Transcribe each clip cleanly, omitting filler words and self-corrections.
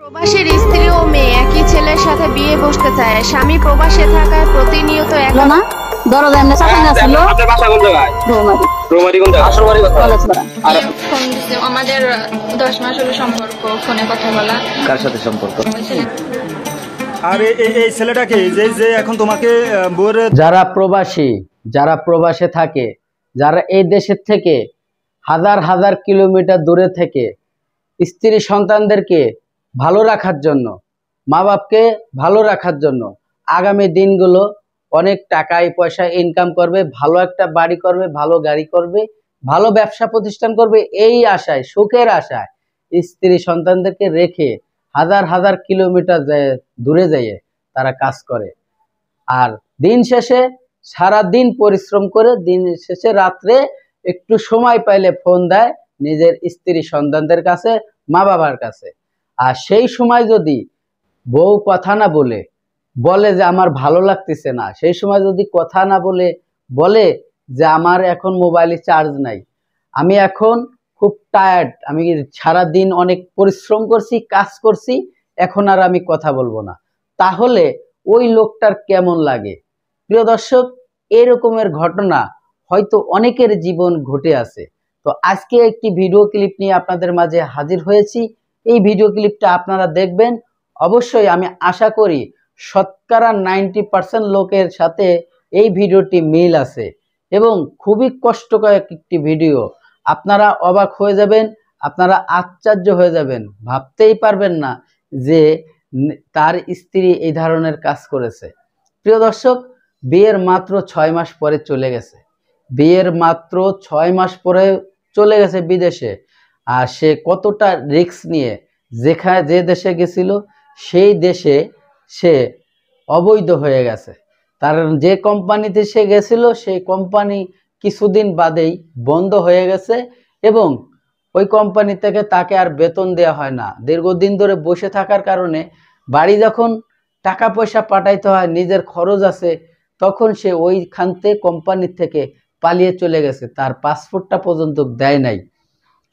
প্রবাসীর স্ত্রী ও মেয়ে একই ছেলের সাথে বিয়ে বসতে চায়। স্বামী প্রবাসে থাকায় প্রতিনিয়ত না দরজা এমনি চাপা ছিল। আপনার বাসা কোন জায়গায়? রৌমারী কোন জায়গায়? আসল বাড়ি কোথায়? আর ফোন দিতে আমাদের 10 মাস হলো সম্পর্ক, ফোনে কথা বলা। কার সাথে সম্পর্ক? আর এই ছেলেটাকে যে এখন তোমাকে যারা প্রবাসী, যারা প্রবাসে থাকে, যারা এই দেশের থেকে হাজার হাজার কিলোমিটার দূরে থেকে স্ত্রী সন্তানদেরকে ভালো রাখার জন্য, মা বাপকে ভালো রাখার জন্য আগামী দিনগুলো অনেক টাকায় পয়সা ইনকাম করবে, ভালো একটা বাড়ি করবে, ভালো গাড়ি করবে, ভালো ব্যবসা প্রতিষ্ঠান করবে, এই আশায়, সুখের আশায় স্ত্রী সন্তানদেরকে রেখে হাজার হাজার কিলোমিটার দূরে যেয়ে তারা কাজ করে। আর দিন শেষে সারা দিন পরিশ্রম করে দিন শেষে রাত্রে একটু সময় পাইলে ফোন দেয় নিজের স্ত্রী সন্তানদের কাছে, মা বাবার কাছে। আর সেই সময় যদি বউ কথা না বলে বলে যে আমার ভালো লাগতেছে না, সেই সময় যদি কথা না বলে বলে যে আমার এখন মোবাইলে চার্জ নাই, আমি এখন খুব টায়ার্ড, আমি সারা দিন অনেক পরিশ্রম করছি, কাজ করছি, এখন আর আমি কথা বলবো না, তাহলে ওই লোকটার কেমন লাগে? প্রিয় দর্শক, এরকমের ঘটনা হয়তো অনেকের জীবন ঘটে আছে। তো আজকে একটি ভিডিও ক্লিপ নিয়ে আপনাদের মাঝে হাজির হয়েছি। এই ভিডিও ক্লিপটা আপনারা দেখবেন। অবশ্যই আমি আশা করি শতকরা 90% লোকের সাথে এই ভিডিওটি মিল আছে এবং খুবই কষ্টকর একটি ভিডিও। আপনারা অবাক হয়ে যাবেন, আপনারা আশ্চর্য হয়ে যাবেন, ভাবতেই পারবেন না যে তার স্ত্রী এই ধরনের কাজ করেছে। প্রিয় দর্শক, বিয়ের মাত্র 6 মাস পরে চলে গেছে, বিয়ের মাত্র 6 মাস পরে চলে গেছে বিদেশে। আর সে কতটা রিস্ক নিয়ে যে দেশে গেছিল সেই দেশে সে অবৈধ হয়ে গেছে। তার যে কোম্পানিতে সে গেছিল সেই কোম্পানি কিছুদিন বাদেই বন্ধ হয়ে গেছে এবং ওই কোম্পানি থেকে তাকে আর বেতন দেওয়া হয় না। দীর্ঘদিন ধরে বসে থাকার কারণে বাড়ি যখন টাকা পয়সা পাঠাইতে হয়, নিজের খরচ আছে, তখন সে ওইখান থেকে কোম্পানির থেকে পালিয়ে চলে গেছে, তার পাসপোর্টটা পর্যন্ত দেয় নাই।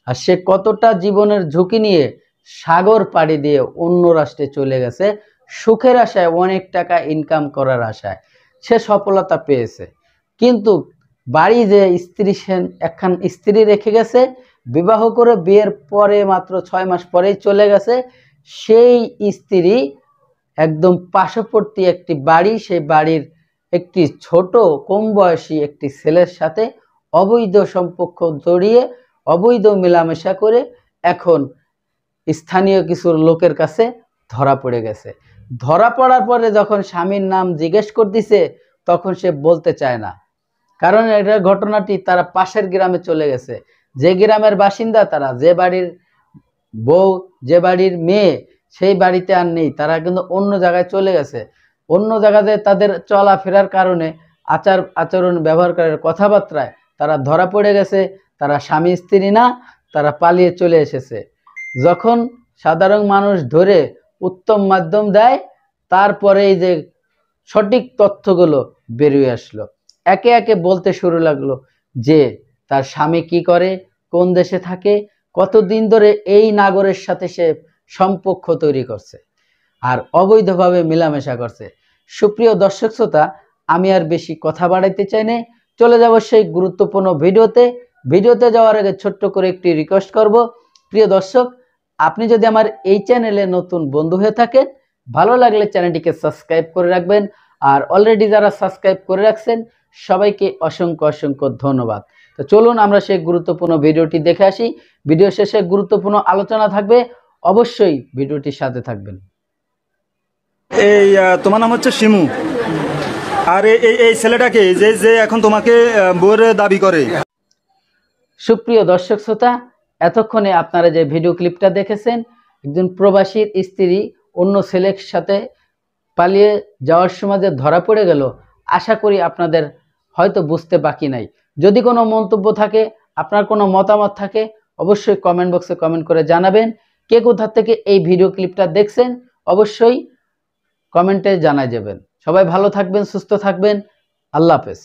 আর সে কতটা জীবনের ঝুঁকি নিয়ে সাগর পাড়ি দিয়ে অন্য রাষ্ট্রে চলে গেছে সুখের আশায়, অনেক টাকা ইনকাম করার আশায়। সে সফলতা পেয়েছে, কিন্তু বাড়ি যে একখান স্ত্রী রেখে গেছে, বিবাহ করে বিয়ের পরে মাত্র 6 মাস পরেই চলে গেছে, সেই স্ত্রী একদম পার্শ্ববর্তী একটি বাড়ি, সেই বাড়ির একটি ছোট কম বয়সী একটি ছেলের সাথে অবৈধ সম্পর্ক জড়িয়ে অবৈধ মেলামেশা করে এখন স্থানীয় কিছু লোকের কাছে ধরা পড়ে গেছে। ধরা পড়ার পরে যখন স্বামীর নাম জিজ্ঞেস করতেছে তখন সে বলতে চায় না, কারণ এটা ঘটনাটি তারা পাশের গ্রামে চলে গেছে, যে গ্রামের বাসিন্দা তারা, যে বাড়ির বউ, যে বাড়ির মেয়ে সেই বাড়িতে আর নেই, তারা কিন্তু অন্য জায়গায় চলে গেছে। অন্য জায়গাতে তাদের চলাফেরার কারণে আচরণ ব্যবহার করার কথাবার্তায় তারা ধরা পড়ে গেছে। তারা স্বামী স্ত্রী না, তারা পালিয়ে চলে এসেছে। যখন সাধারণ মানুষ ধরে উত্তম মাধ্যম দেয়, তারপরে এই যে সঠিক তথ্যগুলো বেরিয়ে আসলো, একে একে বলতে শুরু লাগলো যে তার স্বামী কি করে, কোন দেশে থাকে, কতদিন ধরে এই নাগরের সাথে সে সম্পর্ক তৈরি করছে আর অবৈধভাবে মেলামেশা করছে। সুপ্রিয় দর্শক শ্রোতা, আমি আর বেশি কথা বাড়াইতে চাই না, চলে যাব সেই গুরুত্বপূর্ণ ভিডিওতে যাওয়ার আগে ছোট্ট করে একটি রিকোয়েস্ট করব। প্রিয় দর্শক, আপনি যদি আমার এই চ্যানেলে নতুন বন্ধু হয়ে থাকেন, ভালো লাগলে চ্যানেলটিকে সাবস্ক্রাইব করে রাখবেন। আর অলরেডি যারা সাবস্ক্রাইব করে রাখছেন সবাইকে অসংখ্য অসংখ্য ধন্যবাদ। তো চলুন আমরা সেই গুরুত্বপূর্ণ ভিডিওটি দেখে আসি। ভিডিও শেষে গুরুত্বপূর্ণ আলোচনা থাকবে, অবশ্যই ভিডিওটির সাথে থাকবেন। এই তোমার নাম হচ্ছে শিমু, আর এই ছেলেটাকে যে এখন তোমাকে বউয়ের দাবি করে। সুপ্রিয় দর্শক শ্রোতা, এতক্ষণে আপনারা যে ভিডিও ক্লিপটা দেখেছেন, একজন প্রবাসীর স্ত্রী অন্য ছেলের সাথে পালিয়ে যাওয়ার সময় যে ধরা পড়ে গেল, আশা করি আপনাদের হয়তো বুঝতে বাকি নাই। যদি কোনো মন্তব্য থাকে, আপনার কোনো মতামত থাকে, অবশ্যই কমেন্ট বক্সে কমেন্ট করে জানাবেন। কে কোথা থেকে এই ভিডিও ক্লিপটা দেখছেন অবশ্যই কমেন্টে জানাই যাবেন। সবাই ভালো থাকবেন, সুস্থ থাকবেন। আল্লাহ হাফেজ।